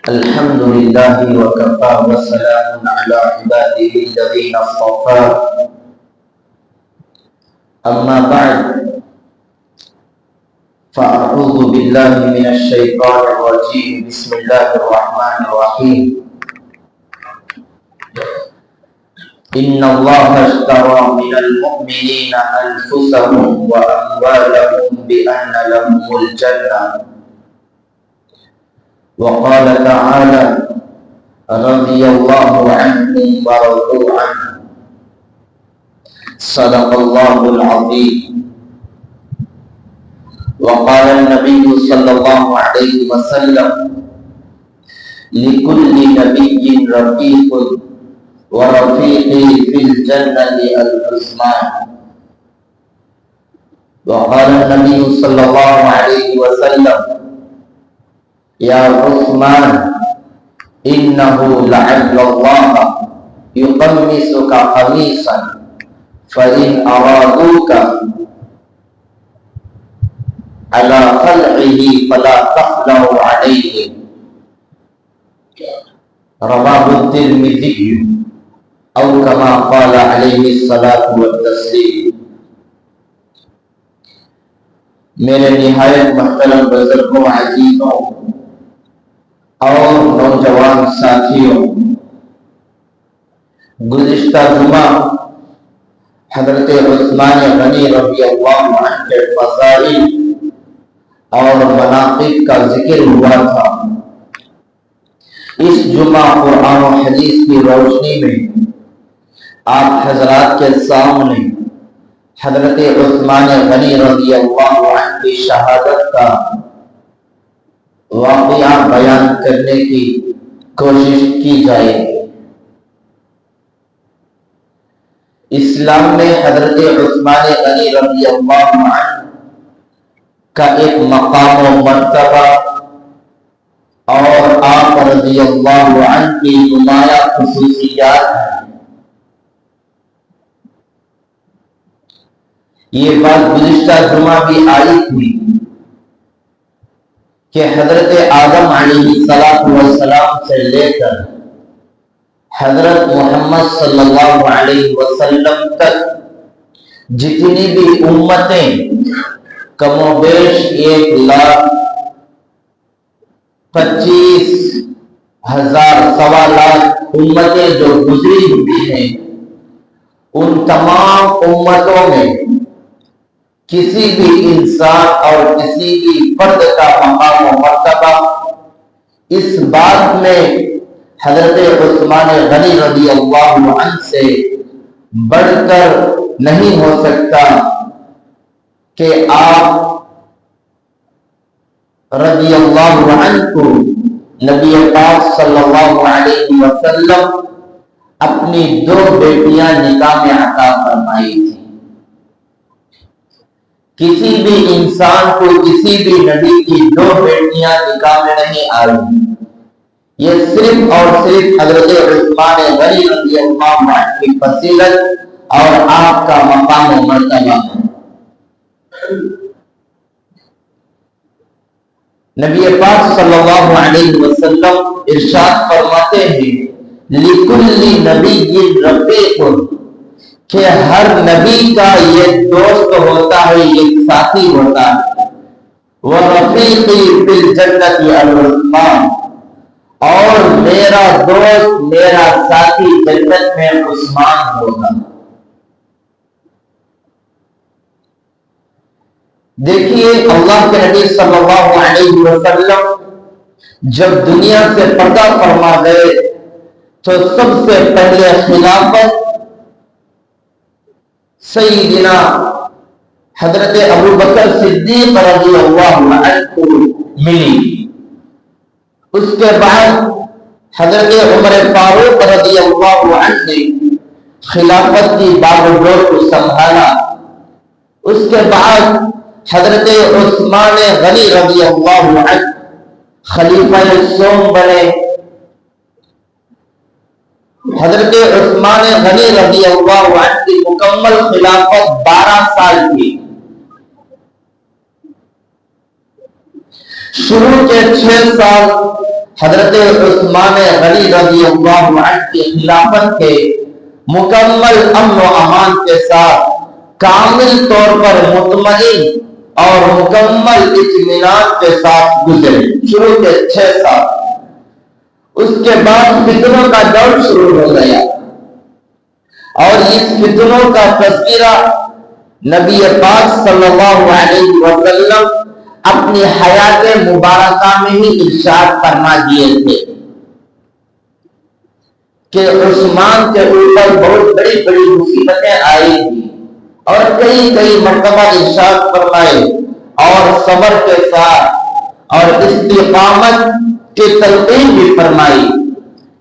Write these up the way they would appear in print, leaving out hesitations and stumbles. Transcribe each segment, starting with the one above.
الحمد لله وكفى وسلام على عباده الذين اصطفى أما بعد فأعوذ بالله من الشيطان الرجيم بسم الله الرحمن الرحيم إن الله اشترى من المؤمنين أنفسهم وأموالهم بأن لهم الجنة وقال تعالى رضي الله عنهم ورضوا عنه صدق الله العظيم وقال النبي صلى الله عليه وسلم لكل نبي رفيق ورفيقي في الجنة العثمان وقال النبي صلى الله عليه وسلم يا عثمان إنه لعل الله يقمصك قميصا فإن أرادوك على خلعه فلا تخلعوا عليه رواه الترمذي أو كما قال عليه الصلاة والتسليم میرے نہایت محترم بزرگوں عزیزوں اور نوجوان ساتھیوں، گزشتہ جمعہ حضرت عثمان غنی رضی اللہ عنہ کے فضائل اور مناقب کا ذکر ہوا تھا۔ اس جمعہ قرآن و حدیث کی روشنی میں آپ حضرات کے سامنے حضرت عثمان غنی رضی اللہ عنہ کی شہادت کا واقعہ بیان کرنے کی کوشش کی جائے گی۔ اسلام میں حضرت عثمان غنی رضی اللہ عنہ کا ایک مقام و مرتبہ اور آپ رضی اللہ عنہ کی نمایاں خصوصیات ہیں۔ یہ بات گزشتہ جمعہ بھی آئی تھی کہ حضرت آدم علیہ السلام سے لے کر حضرت محمد صلی اللہ علیہ وسلم تک جتنی بھی امتیں کم و بیش 1,25,000 سوا لاکھ امتیں جو گزری ہوئی ہیں، ان تمام امتوں میں کسی بھی انسان اور کسی بھی فرد کا مقام و مرتبہ اس بات میں حضرت عثمان غنی رضی اللہ عنہ سے بڑھ کر نہیں ہو سکتا کہ آپ رضی اللہ عنہ کو نبی پاک صلی اللہ علیہ وسلم اپنی 2 بیٹیاں نکاح میں عطا فرمائی تھی۔ کسی بھی انسان کو کسی بھی نبی کی 2 بیٹیاں نکاح میں نہیں آئی، یہ صرف اور صرف حضرت عثمان غنی رضی اللہ عنہ کی فضیلت اور آپ کا مقام و مرتبہ ہے۔ نبی پاک صلی اللہ علیہ وسلم ارشاد فرماتے ہیں لِكُلِّ نَبِيٍّ رَفِيقٌ، کہ ہر نبی کا یہ دوست ہوتا ہے، یہ ساتھی ہوتا ہے۔ وَرَفِيقِي فِي الْجَنَّةِ الْعُثْمَانُ، اور میرا دوست میرا ساتھی جنت میں عثمان ہوگا۔ دیکھیے اللہ کے نبی صلی اللہ علیہ وسلم جب دنیا سے پردہ فرما گئے تو سب سے پہلے خلافت سیدنا حضرت ابو بکر صدیق رضی اللہ عنہ کو ملی، اس کے بعد حضرت عمر فاروق رضی اللہ عنہ نے خلافت کی باب و ڈور کو سنبھالا، اس کے بعد حضرت عثمان غنی رضی اللہ عنہ خلیفہ ثانی بنے۔ حضرت عثمان غنی رضی اللہ عنہ کی مکمل خلافت 12 سال کی۔ شروع کے 6 سال حضرت عثمان غنی رضی اللہ عنہ کی خلافت کے مکمل امن و امان کے ساتھ کامل طور پر مطمئن اور مکمل اطمینان کے ساتھ گزرے شروع کے 6 سال۔ اس کے بعد فتنوں کا دور شروع ہو گیا، اور اس فتنوں کا تذکرہ نبی پاک صلی اللہ علیہ وسلم اپنی حیات مبارکہ میں ہی ارشاد فرما دیے تھے کہ عثمان کے اوپر بہت بڑی بڑی مصیبتیں آئی تھی، اور کئی مرتبہ ارشاد فرمائے اور صبر کے ساتھ اور استقامت کی تلقین بھی فرمائی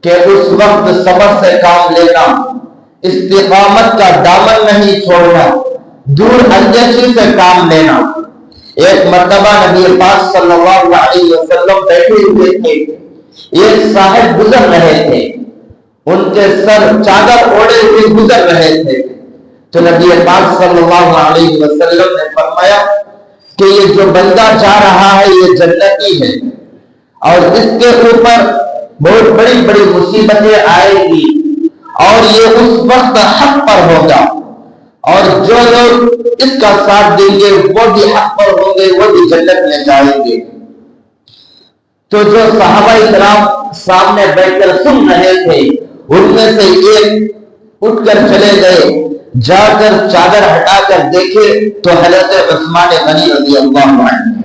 کہ اس وقت صبر سے کام لینا، استقامت کا دامن نہیں چھوڑنا، دور اندیشی سے کام لینا۔ ایک مرتبہ نبی پاک صلی اللہ علیہ وسلم بیٹھے ہوئے تھے، ایک صاحب گزر رہے تھے، ان کے سر چادر اوڑھے ہوئے گزر رہے تھے، تو نبی پاک صلی اللہ علیہ وسلم نے فرمایا کہ یہ جو بندہ جا رہا ہے یہ جنتی ہے، اور اس کے اوپر بہت بڑی بڑی مصیبتیں آئے گی، اور یہ اس وقت حق پر ہوگا، اور جو لوگ اس کا ساتھ دیں گے وہ بھی حق پر ہوں گے، وہ بھی جنت میں جائیں گے۔ تو جو صحابہ کرام سامنے بیٹھ کر سن رہے تھے، ان میں سے ایک اٹھ کر چلے گئے، جا کر چادر ہٹا کر دیکھے تو حضرت عثمان غنی رضی اللہ عنہ،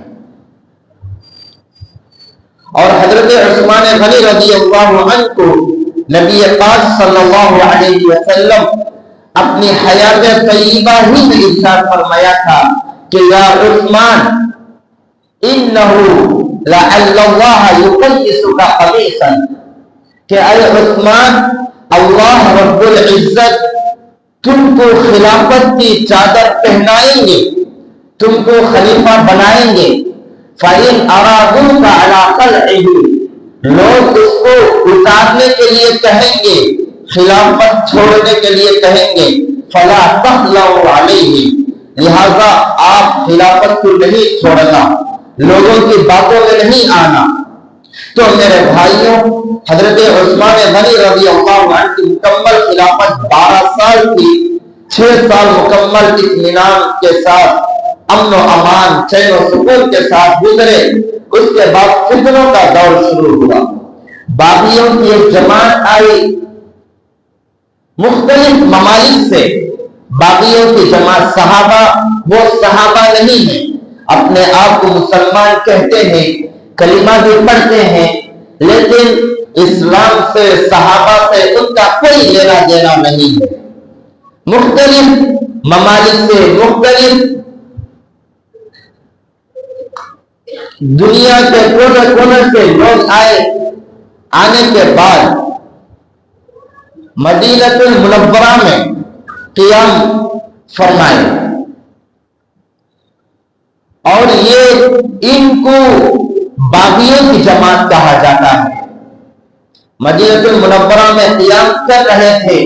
اور حضرت عثمان غنی رضی اللہ عنہ کو نبی پاک صلی اللہ علیہ وسلم اپنی حیات طیبہ ہی میں ارشاد فرمایا تھا کہ یا عثمان انہو لعل اللہ یقیسک قمیصا، کہ اے عثمان اللہ رب العزت تم کو خلافت کی چادر پہنائیں گے، تم کو خلیفہ بنائیں گے۔ فَإِنْ أَرَادُوكَ عَلَىٰ خَلْعِهِ، لوگ اس کو اتارنے کے لیے کہیں گے، خلافت چھوڑنے کے لیے کہیں گے، فَلَا تَخْلَوْا عَلَيْهِ، لہذا آپ خلافت کو نہیں چھوڑنا، لوگوں کی باتوں میں نہیں آنا۔ تو میرے بھائیوں، حضرت عثمان غنی رضی اللہ عنہ کی مکمل خلافت 12 سال کی، 6 سال مکمل اطمینان کے ساتھ، امن و امان، چین و سکون کے ساتھ گزرے۔ اس کے بعد فتنوں کا دور شروع ہوا، باغیوں کی ایک جماعت آئی مختلف ممالک سے، باغیوں کی جماعت، صحابہ وہ صحابہ نہیں ہیں، اپنے آپ کو مسلمان کہتے ہیں، کلمہ بھی پڑھتے ہیں، لیکن اسلام سے، صحابہ سے ان کا کوئی لینا دینا نہیں ہے۔ مختلف ممالک سے، مختلف دنیا کے کونے کونے سے لوگ آئے، آنے کے بعد مدینہ المنورہ میں قیام فرمائے، اور یہ ان کو باغیوں کی جماعت کہا جاتا ہے۔ مدینہ المنورہ میں قیام کر رہے تھے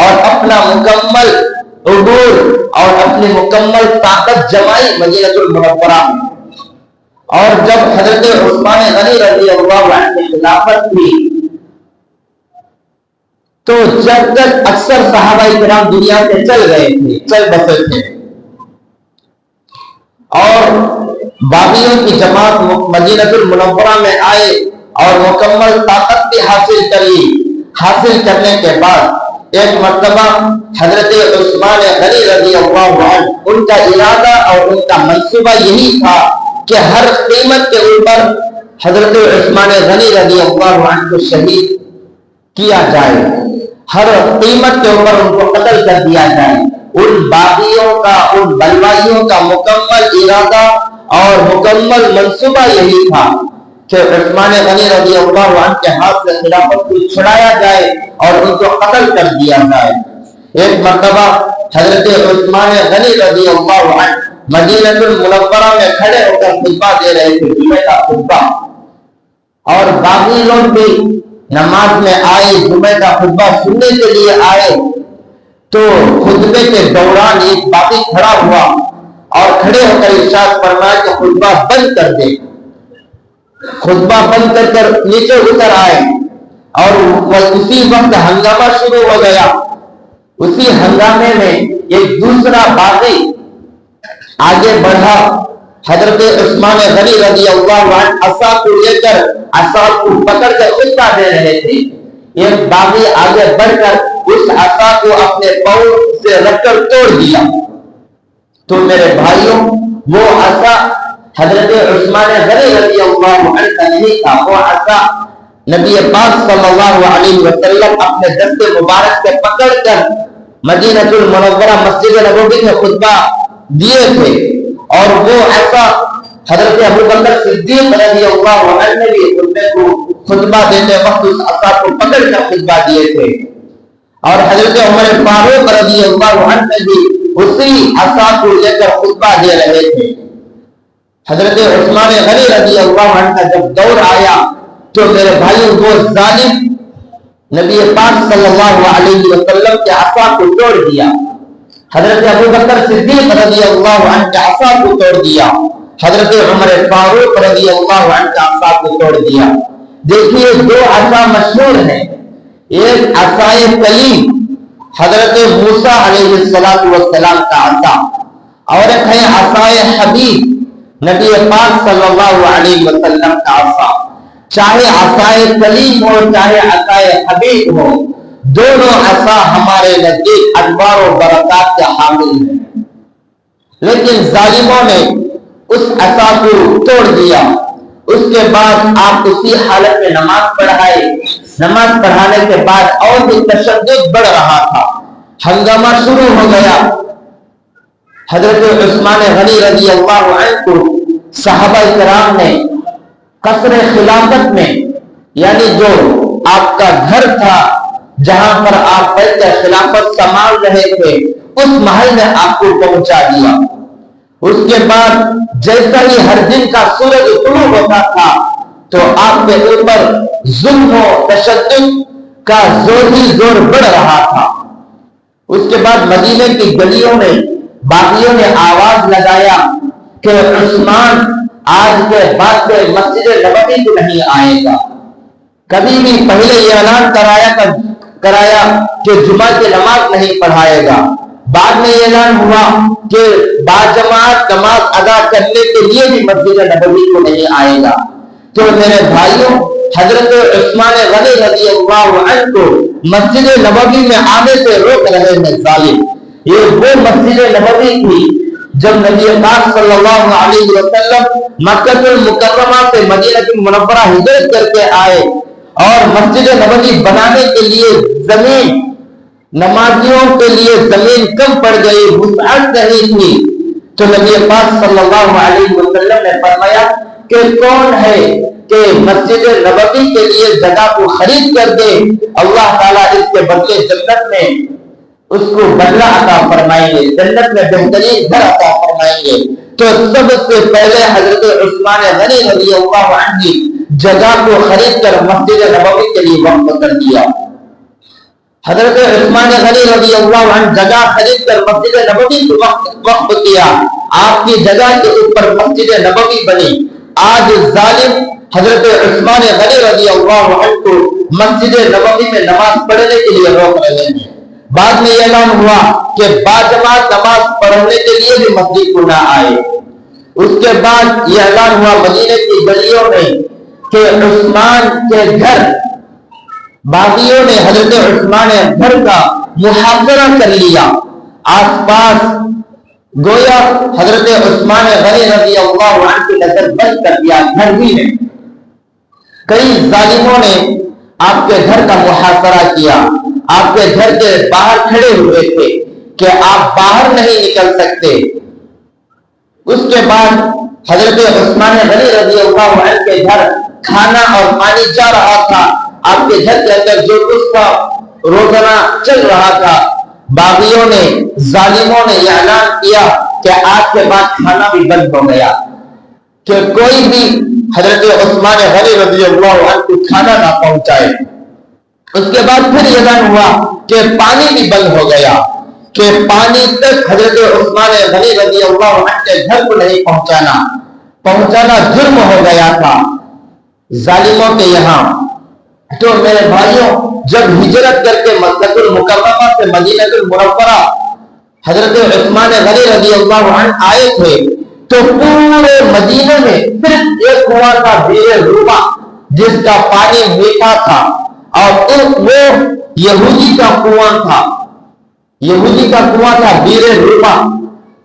اور اپنا مکمل عبور اور اپنی مکمل طاقت جمائی مدینہ المنورہ میں، اور جب حضرت عثمان غنی رضی اللہ عنہ کی خلافت تھی تو جب تک اکثر صحابہ کرام دنیا سے چل گئے تھے، چل بسے تھے، اور باغیوں کی جماعت مدینہ المنورہ میں آئے اور مکمل طاقت بھی حاصل کری۔ حاصل کرنے کے بعد ایک مرتبہ حضرت عثمان غنی رضی اللہ عنہ، ان کا ارادہ اور ان کا منصوبہ یہی تھا کہ ہر قیمت کے اوپر حضرت عثمان غنی رضی اللہ عنہ کو شہید کیا جائے، ہر قیمت کے اوپر ان کو قتل کر دیا جائے۔ ان باغیوں کا، ان بلوائیوں کا مکمل ارادہ اور مکمل منصوبہ یہی تھا کہ عثمان غنی رضی اللہ عنہ کے ہاتھ سے خلافت کو چھڑایا جائے اور ان کو قتل کر دیا جائے۔ ایک مرتبہ حضرت عثمان غنی رضی اللہ عنہ مدینہ المنورہ میں کھڑے ہو کر خطبہ دے رہے تھے، جمعہ کا خطبہ، اور باقی لوگ بھی نماز میں آئے، جمعہ کا خطبہ سننے کے لیے آئے، تو خطبے کے دوران ایک باقی کھڑا ہوا اور کھڑے ہو کر ارشاد فرمایا کہ خطبہ بند کر دے۔ خطبہ بند کر نیچے اتر آئے اور اسی وقت ہنگامہ شروع ہو گیا۔ اسی ہنگامے میں ایک دوسرا باغی آگے بڑھا، حضرت عثمان غنی رضی اللہ عنہ عصا کو لے کر عصا کو پکڑ کر خطبہ دے رہے تھے۔ ایک باغی آگے بڑھ کر اس عصا کو اپنے پاؤں سے رکھ کر توڑ دیا۔ تو میرے بھائیوں، وہ عصا حضرت عثمان غنی رضی اللہ عنہ کا نہیں تھا، وہ عصا نبی پاک صلی اللہ علیہ وسلم اپنے دست مبارک سے پکڑ کر مدینہ المنورہ مسجد نبوی میں خطبہ دیے تھے، اور وہ عصا حضرت ابوبکر صدیق رضی اللہ عنہ نے بھی خطبہ دیتے وقت اس عصا کو پکڑ کر خطبہ دیے تھے، اور حضرت عمر فاروق رضی اللہ عنہ نے بھی اسی عصا کو لے کر خطبہ دے رہے تھے۔ حضرت عثمان غنی رضی اللہ عنہ کا جب دور آیا تو میرے بھائیوں، وہ ظالم نبی پاک صلی اللہ علیہ وسلم کے عصا کو توڑ دیا، حضرت ابوبکر صدیق رضی اللہ عنہ کے عصا کو توڑ دیا، حضرت عمر فاروق رضی اللہ عنہ کے عصا کو توڑ دیا۔ دیکھیے، دو عصا مشہور ہیں، ایک عصائے کلیم حضرت موسیٰ علیہ السلام کا عصا، اور ایک ہے عصائے حبیب نبی پاک صلی اللہ علیہ وسلم کا عصا۔ چاہے عصائے کلیم ہو چاہے عصائے حبیب ہو، دونوں عصا ہمارے نزدیک انوار و برکات کے حامل ہیں، لیکن ظالموں نے اس عصا کو توڑ دیا۔ اس کے بعد آپ اسی حالت میں نماز پڑھائے، نماز پڑھانے کے بعد اور بھی تشدد بڑھ رہا تھا، ہنگامہ شروع ہو گیا۔ حضرت عثمان غنی رضی اللہ عنہ کو صحابہ کرام نے قصر خلافت میں، یعنی جو آپ کا گھر تھا جہاں پر آپ بیٹھ کر خلافت سنبھال رہے تھے، اس محل میں آپ کو پہنچا دیا۔ اس کے بعد جیسا ہی ہر دن کا سورج طلوع ہوتا تھا تو آپ کے اوپر ظلم و تشدد کا زور ہی زور بڑھ رہا تھا۔ اس کے بعد مدینے کی گلیوں میں باغیوں نے آواز لگایا کہ عثمان آج کے بعد سے مسجد نبوی کو نہیں آئے گا۔ کبھی بھی پہلے یہ اعلان کرایا کہ جمعہ کی نماز نہیں پڑھائے گا، بعد میں یہ اعلان ہوا کہ باجماعت نماز ادا کرنے کے لیے بھی مسجد نبوی کو نہیں آئے گا۔ تو میرے بھائیوں، حضرت عثمان غنی رضی اللہ عنہ کو مسجد نبوی میں آنے سے روک رہے ہیں ظالم۔ یہ وہ مسجد نبوی تھی جب نبی پاک صلی اللہ علیہ وسلم مکہ المکرمہ سے مدینہ المنورہ ہجرت کر کے آئے، اور مسجد نبوی بنانے کے لیے زمین، نمازیوں کے لیے زمین کم پڑ گئی، وسعت نہیں تھی۔ تو نبی پاک صلی اللہ علیہ وسلم نے فرمایا کہ کون ہے کہ مسجد نبوی کے لیے جگہ کو خرید کر دے، اللہ تعالیٰ اس کے بدلے جنت میں اس کو بدلہ عطا فرمائیں گے، جنت میں بہترین گھر عطا فرمائیں گے۔ تو سب سے پہلے حضرت عثمان غنی رضی اللہ عنہ نے جگہ کو خرید کر مسجد نبوی کے لیے وقف کر دیا۔ حضرت عثمان غنی رضی اللہ عنہ جگہ خرید کر مسجد نبوی کو وقف کیا، آپ کی جگہ کے اوپر مسجد نبوی بنی۔ آج ظالم حضرت عثمان غنی رضی اللہ عنہ کو مسجد نبوی میں نماز پڑھنے کے لیے روک رہے ہیں۔ بعد میں یہ اعلان ہوا کہ باجماعت نماز پڑھنے کے لیے بھی مسجد کو نہ آئے۔ اس کے بعد یہ اعلان ہوا مدینے کی گلیوں میں کہ عثمان کے گھر، باغیوں نے حضرت عثمان گھر کا محاصرہ کر لیا، آس پاس گویا حضرت عثمان غنی رضی اللہ عنہ کی نظر بند کر دیا گھر ہی میں۔ کئی ظالموں نے آپ کے گھر کا محاصرہ کیا، آپ کے گھر کے باہر کھڑے ہوئے تھے کہ آپ باہر نہیں نکل سکتے۔ اس کے بعد حضرت عثمان غنی رضی اللہ عنہ کے گھر کھانا اور پانی جا رہا تھا، آپ کے گھر کے اندر جو کچھ تھا روزانہ چل رہا تھا۔ باغیوں نے، ظالموں نے یہ اعلان کیا کہ آج کے بعد کھانا بھی بند ہو گیا، کہ کوئی بھی حضرت عثمان غنی رضی اللہ عنہ کو کھانا نہ پہنچائے۔ اس کے بعد پھر یہ اعلان ہوا کہ پانی بھی بند ہو گیا، کہ پانی تک حضرت عثمان غنی رضی اللہ عنہ کے گھر کو نہیں پہنچانا جرم ہو گیا تھا۔ ظالموں کے یہاں. تو میرے بھائیوں، جب ہجرت کر کے مکہ المکرمہ سے مدینہ المنورہ حضرت عثمان غنی رضی اللہ عنہ آئے تھے تو پورے مدینہ میں صرف ایک کنواں تھا، بیر روما، جس کا پانی میٹھا تھا، اور وہ یہودی کا کنواں تھا. یہودی کا کنواں تھا بیر روما.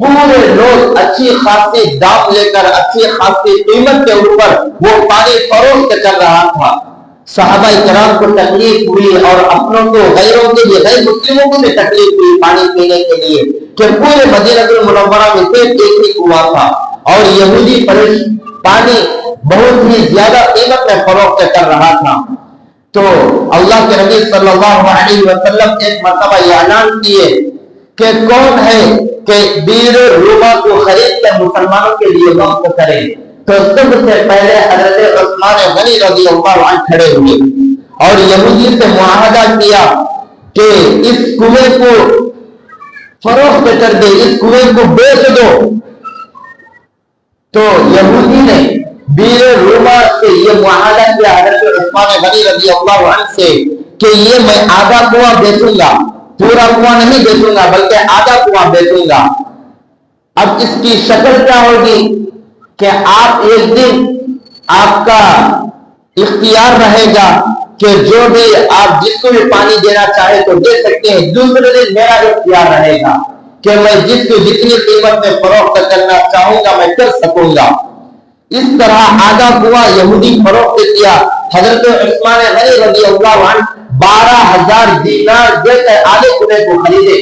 پورے لوگ اچھی خاصی دام لے کر، اچھی خاصی قیمت کے اوپر وہ پانی فروخت کر رہا تھا. صحابہ کرام کو تکلیف ہوئی اور اپنوں کو، غیروں کے لیے، غیر مسلموں کو بھی تکلیف ہوئی پانی پینے کے لیے، کہ پورے مدینہ المنورہ میں صرف ایک ہی کنواں تھا اور یہودی پانی بہت ہی زیادہ قیمت میں فروخت کر رہا تھا. تو اللہ کے نبی صلی اللہ علیہ وسلم ایک مرتبہ یہ اعلان کیے کہ کون ہے کہ بیر روما کو خرید کر مسلمانوں کے لیے وقف کرے. تو سب سے پہلے حضرت عثمان غنی رضی اللہ عنہ کھڑے ہوئے اور یہودی سے معاہدہ کیا کہ اس کنویں کو فروخت کر دے، اس کنویں کو بیچ دو. تو یہودی نے بیر روما سے یہ معاہدہ کیا حضرت عثمان غنی رضی اللہ عنہ سے کہ یہ میں آدھا کنواں بیچوں گا، پورا کنواں نہیں بیچوں گا بلکہ آدھا کنواں بیچوں گا. اب اس کی شکل کیا ہوگی کہ آپ ایک دن آپ کا اختیار رہے گا کہ جو بھی آپ جس کو بھی پانی دینا چاہے تو دے سکتے ہیں. دوسرے دن میرا اختیار رہے گا کہ میں جس کو جتنی قیمت میں فروخت کرنا چاہوں گا میں کر سکوں گا. اس طرح آدھا کنواں یہودی فروخت کیا. حضرت عثمان غنی رضی اللہ عنہ 12,000 دینار دے کر آدھے کنویں کو خریدے.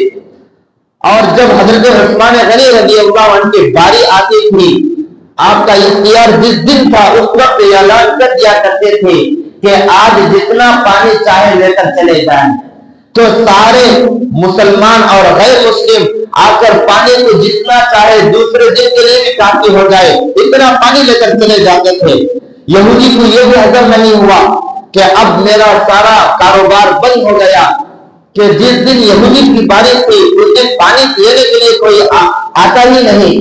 اور جب حضرت عثمان غنی رضی اللہ عنہ کی باری آتی تھی، آپ کا اختیار جس دن تھا اس وقت اعلان کر دیا کرتے تھے کہ آج جتنا پانی چاہے لے کر چلے جائیں. تو سارے مسلمان اور غیر مسلم آ کر پانی کو جتنا چاہے دوسرے دن کے لیے بھی کافی ہو جائے اتنا پانی لے کر چلے جاتے تھے. یہودی کو یہ بھی ہضم نہیں ہوا کہ اب میرا سارا کاروبار بند ہو گیا، کہ جس دن یہودی کی باری تھی اس دن پانی پینے کے لیے کوئی آتا ہی نہیں.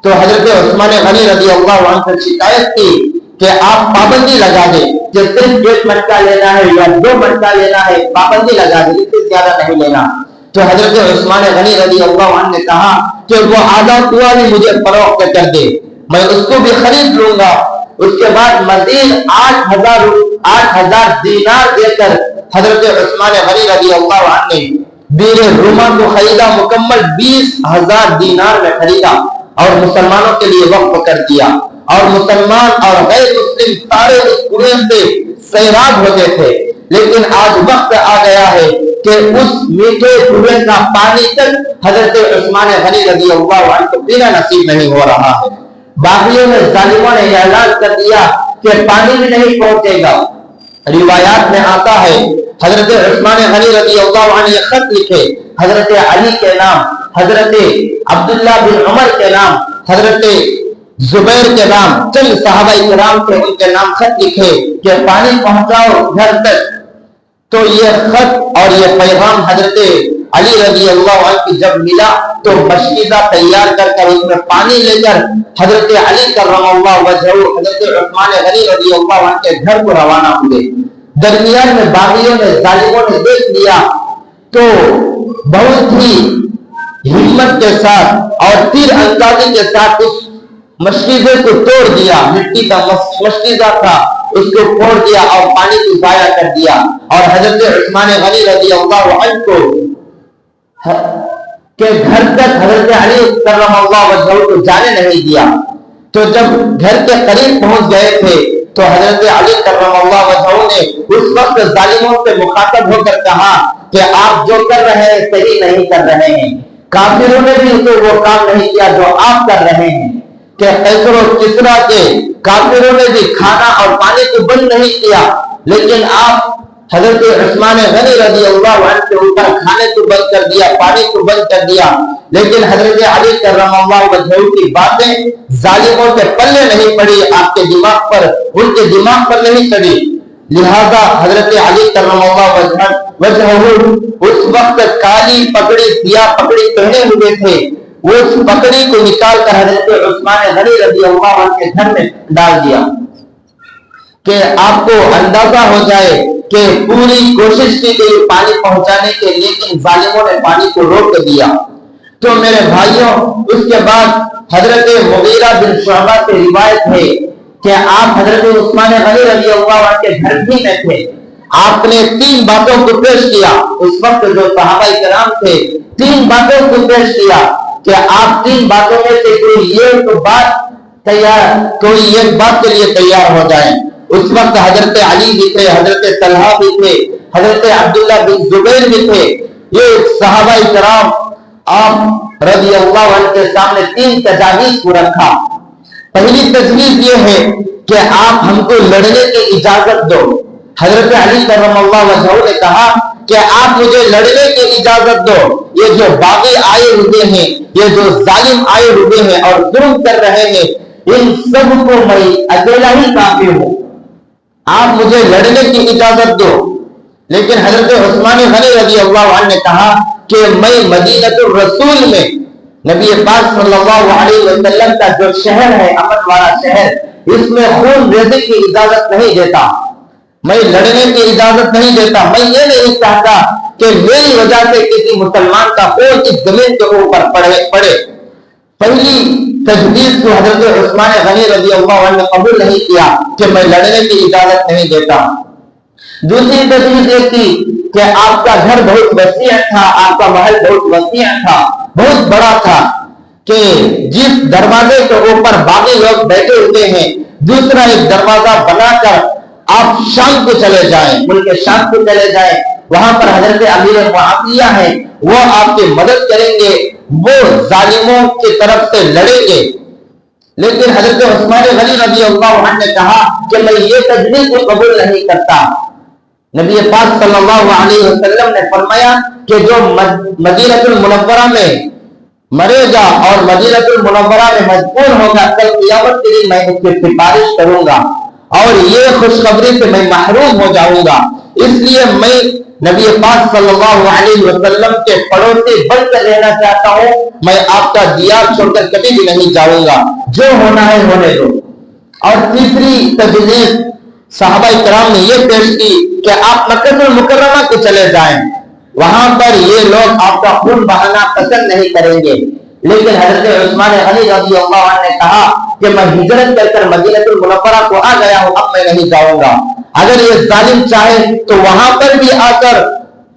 تو حضرت عثمان غنی رضی اللہ عنہ سے شکایت کی کہ آپ پابندی لگا دیں کہ صرف 1 مٹکا لینا ہے یا 2 مٹکا لینا ہے، پابندی لگا دیں، اس سے زیادہ نہیں لینا. تو حضرت عثمان غنی رضی اللہ عنہ نے کہا کہ وہ آدھا کنواں بھی مجھے فروخت کر دے، میں اس کو بھی خرید لوں گا. اس کے بعد مزید 8,000 دینار دے کر حضرت عثمان غنی رضی اللہ عنہ نے بیر روما کو خریدا. مکمل 20,000 دینار میں خریدا اور مسلمانوں کے لیے وقف کر دیا. اور مسلمان اور غیر مسلم سارے اس کنویں سے سیراب ہوتے تھے. لیکن آج وقت آ گیا ہے کہ اس میٹھے کنویں کا پانی تک حضرت عثمان غنی رضی اللہ عنہ کو پینا نصیب نہیں ہو رہا ہے. باغیوں نے، ظالموں نے اعلان کر دیا کہ پانی بھی نہیں پہنچے گا. روایات میں آتا ہے حضرت عثمان غنی رضی اللہ عنہ یہ خط لکھے حضرت علی کے نام، حضرت عبداللہ بن عمر کے نام، حضرت زبیر کے نام، چند صحابہ کرام کے ان کے نام خط لکھے کہ پانی پہنچاؤ گھر تک. تو یہ خط اور یہ پیغام حضرت علی رضی اللہ عنہ کی جب ملا تو مشکیزہ تیار کر کر اس میں پانی لے کر حضرت علی کرم اللہ وجہہ حضرت عثمان غنی رضی اللہ عنہ کے گھر کو روانہ ہوئے. درمیان میں باغیوں نے، ظالموں نے دیکھ لیا تو بہت ہی ہمت کے ساتھ اور تیر اندازی کے ساتھ اس مشکیزے کو توڑ دیا. مٹی کا مشکیزہ تھا، اس کو پھوڑ دیا اور پانی کو ضائع کر دیا. اور حضرت عثمان غنی رضی اللہ عنہ کو کہ گھر تک حضرت علی کرم اللہ وجہہ کو جانے نہیں دیا. تو جب گھر کے قریب پہنچ گئے تھے تو حضرت علی کرم اللہ وجہہ نے اس وقت ظالموں سے مخاطب ہو کر کہا کہ آپ جو کر رہے ہیں صحیح نہیں کر رہے ہیں. کافروں نے بھی تو وہ کام نہیں کیا جو آپ کر رہے ہیں، کہ قیصر و کسریٰ کے کافروں نے بھی کھانا اور پانی کو بند نہیں کیا، لیکن آپ حضرت عثمان غنی رضی اللہ عنہ کے اوپر کھانے کو بند کر دیا، پانی کو بند کر دیا. لیکن حضرت علی کرم اللہ وجہہ کی باتیں ظالموں کے پلے نہیں پڑی، آپ کے دماغ پر، ان کے دماغ پر نہیں چڑھی. لہذا حضرت علی کرم اللہ وجہہ اس وقت کالی پگڑی، سیاہ پگڑی پہنے ہوئے تھے. اس پگڑی کو نکال کر حضرت عثمان غنی رضی اللہ عنہ کے گھر میں ڈال دیا. کہ آپ کو اندازہ ہو جائے کہ پوری کوشش کی گئی پانی پہنچانے کے، لیکن ظالموں نے پانی کو روک دیا۔ تو میرے بھائیوں، اس کے بعد حضرت مغیرہ بن شعبہ سے روایت ہے کہ آپ حضرت عثمان غنی رضی اللہ عنہ کے گھر بھی میں تھے۔ آپ نے 3 باتوں کو پیش کیا۔ اس وقت جو صحابہ کرام تھے 3 باتوں کو پیش کیا کہ آپ 3 باتوں میں سے کوئی ایک بات کے لیے تیار ہو جائیں۔ اس وقت حضرت علی بھی تھے، حضرت طلحہ بھی تھے، حضرت عبداللہ بن زبیر بھی تھے۔ یہ صحابہ کرام آپ رضی اللہ عنہ کے سامنے 3 تجاویز کو رکھا۔ پہلی تجویز یہ ہے کہ آپ ہم کو لڑنے کی اجازت دو۔ حضرت علی کرم اللہ وجہہ نے کہا کہ آپ مجھے لڑنے کی اجازت دو، یہ جو باغی آئے ہوئے ہیں، یہ جو ظالم آئے ہوئے ہیں اور ظلم کر رہے ہیں، ان سب کو میں اکیلا ہی کافی ہوں، آپ مجھے لڑنے کی اجازت دو۔ لیکن حضرت عثمان غنی رضی اللہ عنہ نے کہا کہ میں مدینہ الرسول میں نبی پاک صلی اللہ علیہ وسلم کا جو شہر ہے، امن والا شہر، اس میں خون ریزی کی اجازت نہیں دیتا، میں لڑنے کی اجازت نہیں دیتا۔ میں یہ نہیں چاہتا کہ میری وجہ سے کسی مسلمان کا خون اس زمین کے اوپر پڑے۔ پہلی تجویز کو حضرت عثمان غنی رضی اللہ عنہ نے قبول نہیں کیا کہ میں لڑنے کی اجازت نہیں دیتا۔ دوسری تجویز یہ تھی کہ آپ کا گھر بہت وسیع تھا، آپ کا محل بہت وسیع تھا، بہت بڑا تھا، کہ جس دروازے کے اوپر باقی لوگ بیٹھے ہوئے ہیں، دوسرا ایک دروازہ بنا کر آپ شام کو چلے جائیں، ملک شام کو چلے جائیں، وہاں پر حضرت امیر معاویہ ہیں، وہ آپ کی مدد کریں گے، وہ ظالموں کی طرف سے لڑیں گے۔ لیکن حضرت عثمان غنی رضی اللہ عنہ نے کہا کہ میں یہ تجویز کو قبول نہیں کرتا۔ نبی پاک صلی اللہ علیہ وسلم نے فرمایا کہ جو مدینہ المنورہ میں مرے گا اور مدینہ المنورہ میں مدفون ہوگا، کل قیامت کے دن میں اس کی سفارش کروں گا اور یہ خوشخبری سے میں محروم ہو جاؤں گا۔ اس لیے میں نبی پاک صلی اللہ علیہ وسلم کے پڑوسی بن کر رہنا چاہتا ہوں، میں آپ کا دیار چھوڑ کر کبھی بھی نہیں جاؤں گا، جو ہونا ہے ہونے دو۔ اور تیسری تجویز صحابہ کرام نے یہ پیش کی کہ آپ مکہ المکرمہ کو چلے جائیں، وہاں پر یہ لوگ آپ کا خون بہانا پسند نہیں کریں گے۔ لیکن حضرت عثمان غنی رضی اللہ عنہ نے کہا کہ میں ہجرت کر کر مدینہ المنورہ کو آ گیا ہوں، اب میں نہیں جاؤں گا۔ اگر یہ ظالم چاہے تو وہاں پر بھی آ کر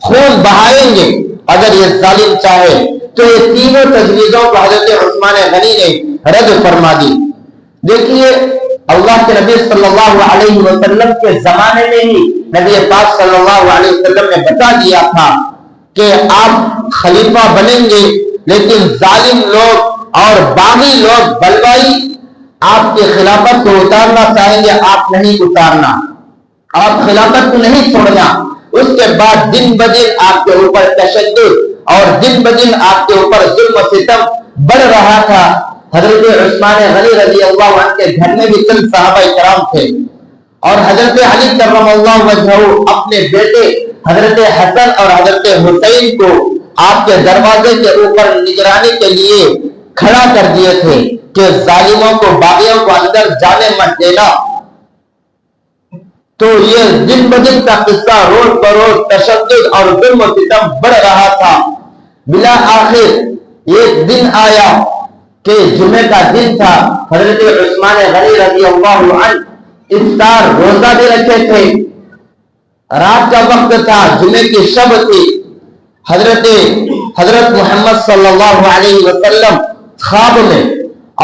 خون بہائیں گے، اگر یہ ظالم چاہے تو یہ تینوں تجویزوں کو حضرت عثمان غنی نے رد فرما دی۔ دیکھیے اللہ کے نبی صلی اللہ علیہ وسلم کے زمانے میں ہی نبی پاک صلی اللہ علیہ وسلم نے بتا دیا تھا کہ آپ خلیفہ بنیں گے، لیکن ظالم لوگ اور باغی لوگ بلوائی آپ کی خلافت کو اتارنا چاہیں گے، آپ نہیں اتارنا، آپ خلافت کو نہیں چھوڑنا۔ اس کے بعد دن بدن آپ کے اوپر تشدد اور دن بدن آپ کے اوپر ظلم و ستم بڑھ رہا تھا۔ حضرت عثمان غنی رضی اللہ عنہ کے گھر میں بھی چند صحابہ کرام تھے، اور حضرت علی کرم اللہ وجہہ اپنے بیٹے حضرت حسن اور حضرت حسین کو آپ کے دروازے کے اوپر نگرانی کے لیے کھڑا کر دیے تھے کہ ظالموں کو باغیوں کو اندر جانے مت دینا۔ تو یہ دن بدن کا قصہ روز بروز تشدد اور ظلم و ستم بڑھ رہا تھا۔ بلا آخر ایک دن آیا کہ جمعہ کا دن تھا، حضرت عثمان غنی رضی اللہ عنہ افطار روزہ بھی رکھے تھے، رات کا وقت تھا، جمعہ کی شب تھی۔ حضرت محمد صلی اللہ علیہ وسلم خواب میں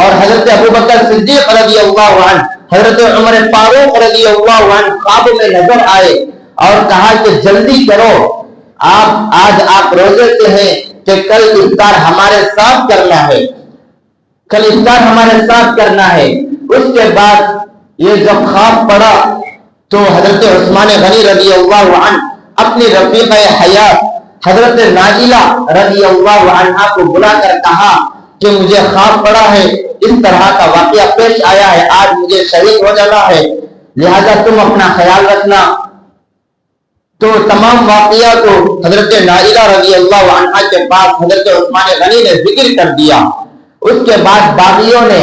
اور حضرت ابوبکر صدیق رضی اللہ عنہ، حضرت عمر فاروق رضی اللہ عنہ خواب میں نظر آئے اور کہا کہ جلدی کرو، آج آپ روزے سے ہیں کہ کل افطار ہمارے ساتھ کرنا ہے، کل افطار ہمارے ساتھ کرنا ہے۔ اس کے بعد یہ جب خواب پڑا تو حضرت عثمان غنی رضی اللہ عنہ اپنی رفیقہ حیات حضرت ناجلہ رضی اللہ عنہ کو بلا کر کہا کہ مجھے خواب پڑا ہے، اس طرح کا واقعہ پیش آیا ہے، آج مجھے شہید ہو جانا ہے، لہذا تم اپنا خیال رکھنا۔ تو تمام واقعہ کو حضرت ناجلہ رضی اللہ عنہ کے پاس حضرت عثمان غنی نے ذکر کر دیا۔ اس کے بعد باغیوں نے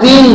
3